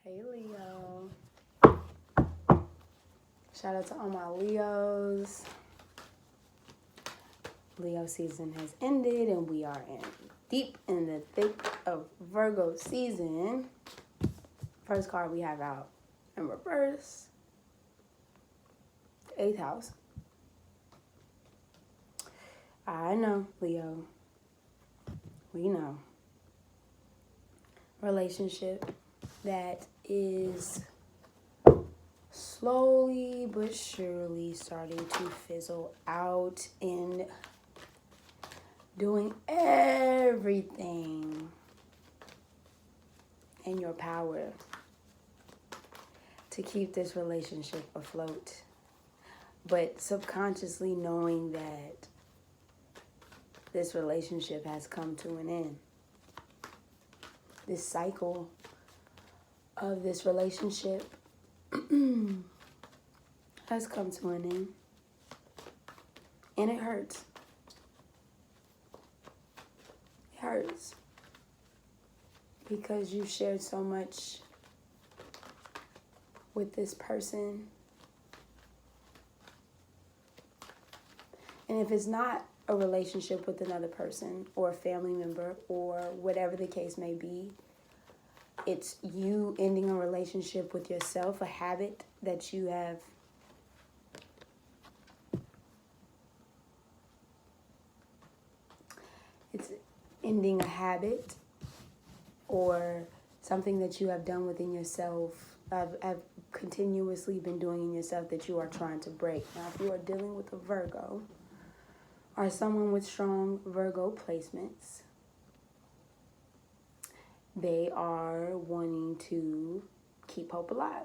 Hey Leo. Shout out to all my Leos. Leo season has ended and we are deep in the thick of Virgo season. First card we have out in reverse. 8th house. I know, Leo. We know. Relationship that is slowly but surely starting to fizzle out and doing everything in your power to keep this relationship afloat, but subconsciously knowing that this relationship has come to an end. This cycle of this relationship has come to an end, and it hurts. It hurts because you shared so much with this person. And if it's not a relationship with another person or a family member or whatever the case may be, it's you ending a relationship with yourself, a habit that you have ending a habit or something that you have done within yourself, have continuously been doing in yourself that you are trying to break. Now, if you are dealing with a Virgo or someone with strong Virgo placements, they are wanting to keep hope alive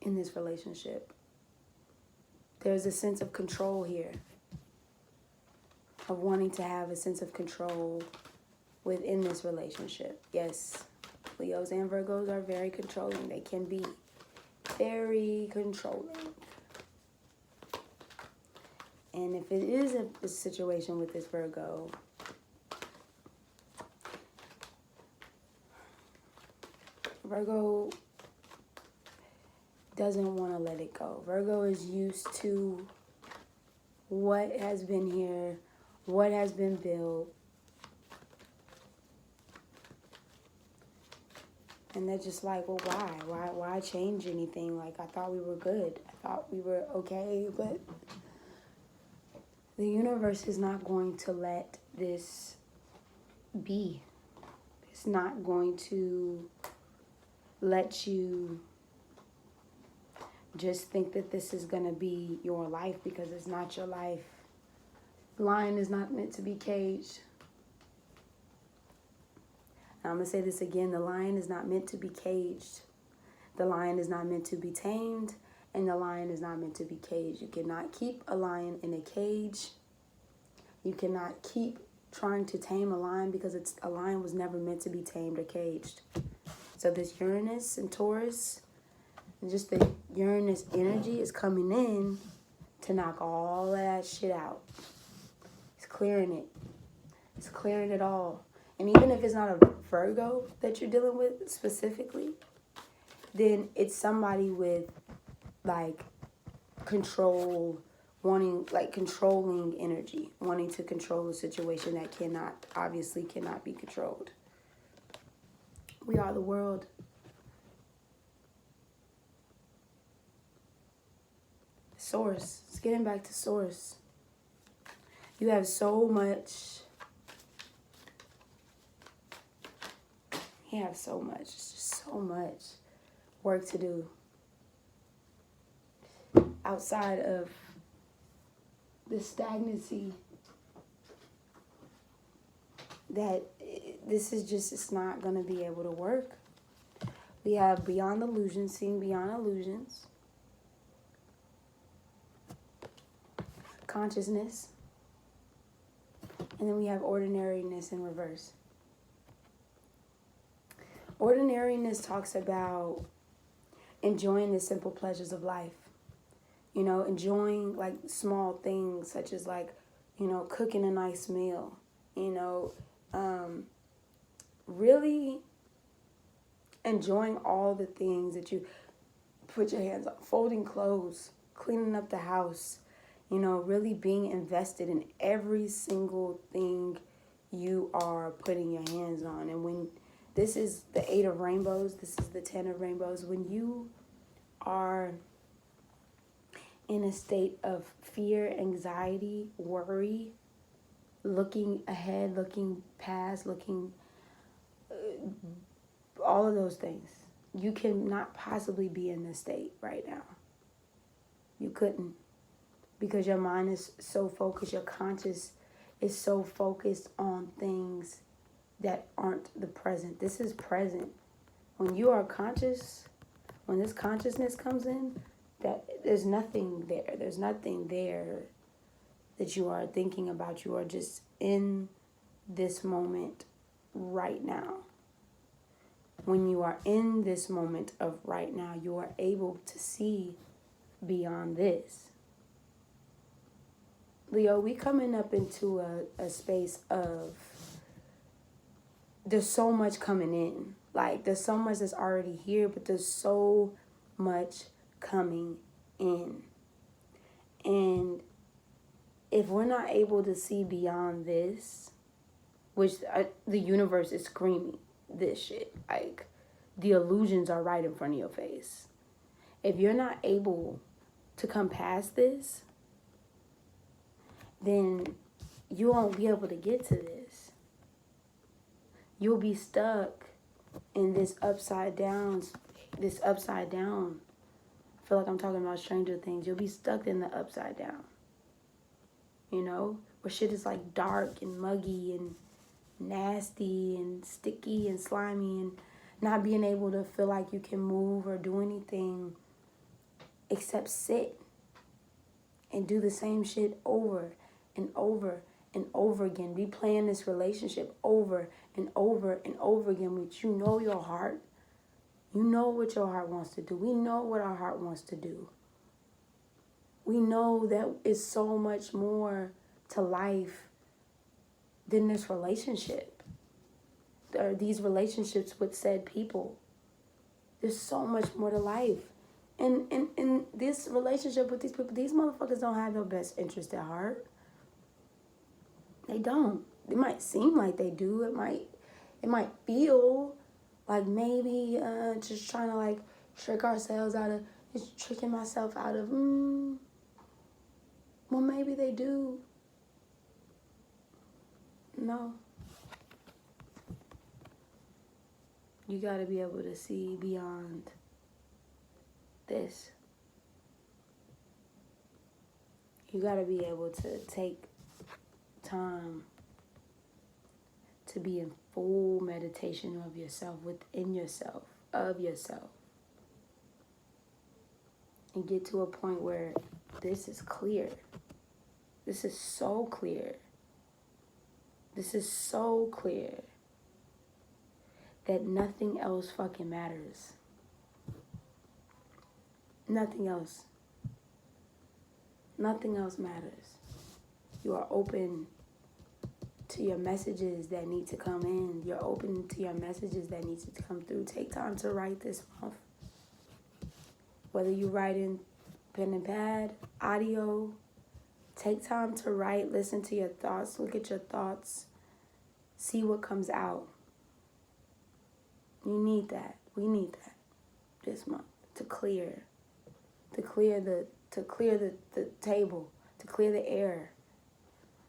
in this relationship. There's a sense of control here, of wanting to have a sense of control within this relationship. Yes, Leos and Virgos are very controlling. They can be very controlling. And if it is a situation with this Virgo, Virgo doesn't want to let it go. Virgo is used to what has been here, what has been built. And they're just like, well, why change anything? Like, I thought we were good. I thought we were okay, but the universe is not going to let this be. It's not going to let you just think that this is going to be your life, because it's not your life. The lion is not meant to be caged. Now, I'm going to say this again. The lion is not meant to be caged. The lion is not meant to be tamed, and the lion is not meant to be caged. You cannot keep a lion in a cage. You cannot keep trying to tame a lion, because a lion was never meant to be tamed or caged. So this Uranus and Taurus, and just the Uranus energy is coming in to knock all of that shit out. It's clearing it. It's clearing it all. And even if it's not a Virgo that you're dealing with specifically, then it's somebody with like controlling energy, wanting to control a situation that obviously cannot be controlled. We are the world. Source. It's getting back to source. You have so much. You have so much. It's just so much work to do outside of the stagnancy that this is just, it's not going to be able to work. We have beyond illusions, seeing beyond illusions, consciousness, and then we have ordinariness in reverse. Ordinariness talks about enjoying the simple pleasures of life. You know, enjoying like small things such as like, you know, cooking a nice meal. You know, really enjoying all the things that you put your hands on, folding clothes, cleaning up the house, really being invested in every single thing you are putting your hands on. And when this is the 8 of rainbows, this is the 10 of rainbows, when you are in a state of fear, anxiety, worry, looking ahead, looking past, looking, all of those things, you cannot possibly be in this state right now. You couldn't, because your mind is so focused, your conscious is so focused on things that aren't the present. This is present. When you are conscious, when this consciousness comes in, that there's nothing there. There's nothing there that you are thinking about. You are just in this moment right now. When you are in this moment of right now, you are able to see beyond this. Leo, we coming up into a space of, there's so much coming in. Like, there's so much that's already here, but there's so much coming in. And if we're not able to see beyond this, which the universe is screaming this shit, like, the illusions are right in front of your face. If you're not able to come past this, then you won't be able to get to this. You'll be stuck in this upside down. I feel like I'm talking about Stranger Things. You'll be stuck in the upside down. Where shit is like dark and muggy and nasty and sticky and slimy, and not being able to feel like you can move or do anything except sit and do the same shit over and over and over again, replaying this relationship over and over and over again, which your heart, what your heart wants to do. We know what our heart wants to do. We know that it's so much more to life than this relationship, or these relationships with said people. There's so much more to life. And in this relationship with these people, these motherfuckers don't have your best interest at heart. They don't. It might seem like they do. It might feel like maybe just trying to like trick ourselves out of, just tricking myself out of, well, maybe they do. No. You gotta be able to see beyond this. You gotta be able to take time to be in full meditation of yourself, within yourself, of yourself. And get to a point where this is clear. This is so clear. This is so clear that nothing else fucking matters. Nothing else. Nothing else matters. You are open to your messages that need to come in. You're open to your messages that need to come through. Take time to write this month. Whether you write in pen and pad, audio, take time to write, listen to your thoughts, look at your thoughts, see what comes out. You need that. We need that this month to clear the table, to clear the air,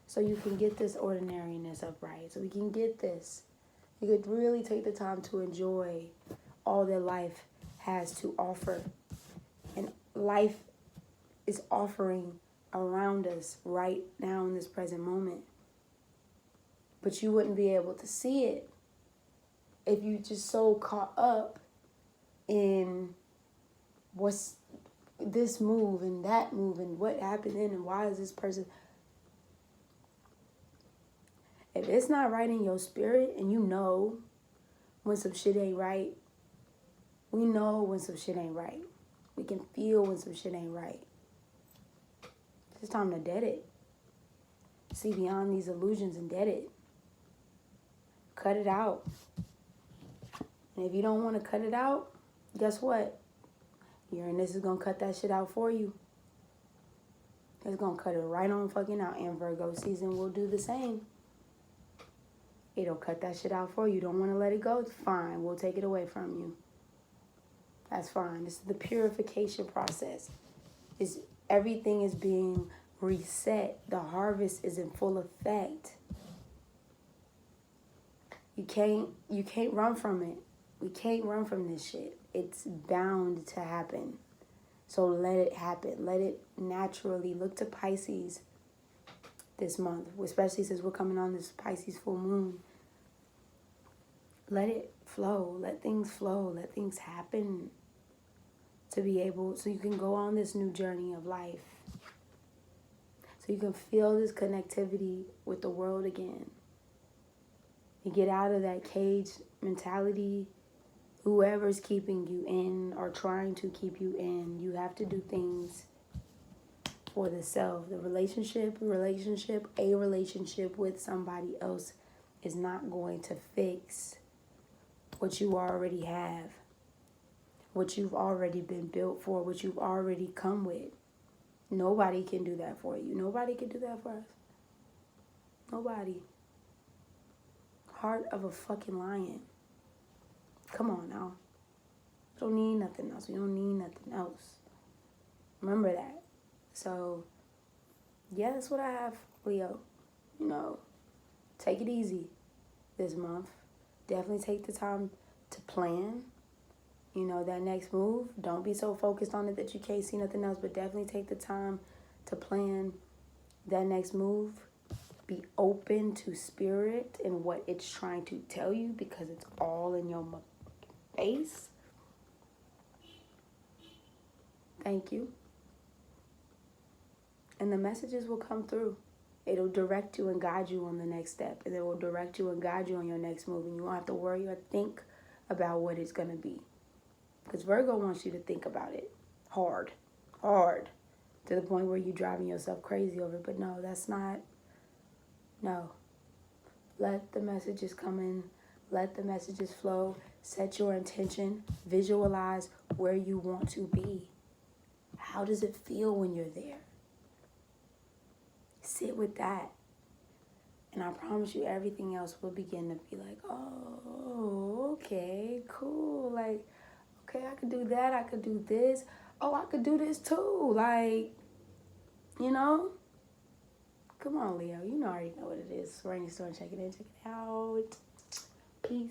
so you can get this ordinariness upright, so we can get this. You could really take the time to enjoy all that life has to offer. And life is offering around us right now in this present moment. But you wouldn't be able to see it if you just so caught up in what's this move and that move and what happened then and why is this person. If it's not right in your spirit, and you know when some shit ain't right, we know when some shit ain't right. We can feel when some shit ain't right. It's time to dead it. See beyond these illusions and dead it. Cut it out. And if you don't want to cut it out, guess what? Uranus is going to cut that shit out for you. It's going to cut it right on fucking out. And Virgo season will do the same. It'll cut that shit out for you. Don't want to let it go? Fine. We'll take it away from you. That's fine. This is the purification process. Everything is being reset. The harvest is in full effect. You can't run from it. We can't run from this shit. It's bound to happen. So let it happen. Let it naturally. Look to Pisces this month, especially since we're coming on this Pisces full moon. Let it flow. Let things flow. Let things happen to be able, so you can go on this new journey of life. So you can feel this connectivity with the world again. You get out of that cage mentality. Whoever's keeping you in or trying to keep you in, you have to do things for the self. The relationship with somebody else is not going to fix what you already have, what you've already been built for, what you've already come with. Nobody can do that for you. Nobody can do that for us. Nobody. Heart of a fucking lion. Come on now. Don't need nothing else. We don't need nothing else. Remember that. So, yeah, that's what I have, Leo. You know, take it easy this month. Definitely take the time to plan. You know, that next move. Don't be so focused on it that you can't see nothing else, but definitely take the time to plan that next move. Be open to spirit and what it's trying to tell you, because it's all in your face. Thank you. And the messages will come through. It'll direct you and guide you on the next step. And it will direct you and guide you on your next move. And you won't have to worry or think about what it's going to be. Because Virgo wants you to think about it hard. To the point where you're driving yourself crazy over it. But no, that's not. No. Let the messages come in. Let the messages flow. Set your intention. Visualize where you want to be. How does it feel when you're there? Sit with that. And I promise you everything else will begin to be like, oh, okay, cool. Like, okay, I could do that. I could do this. Oh, I could do this too. Like, you know? Come on, Leo. You already know what it is. Rainy Storm, check it in, check it out. Peace.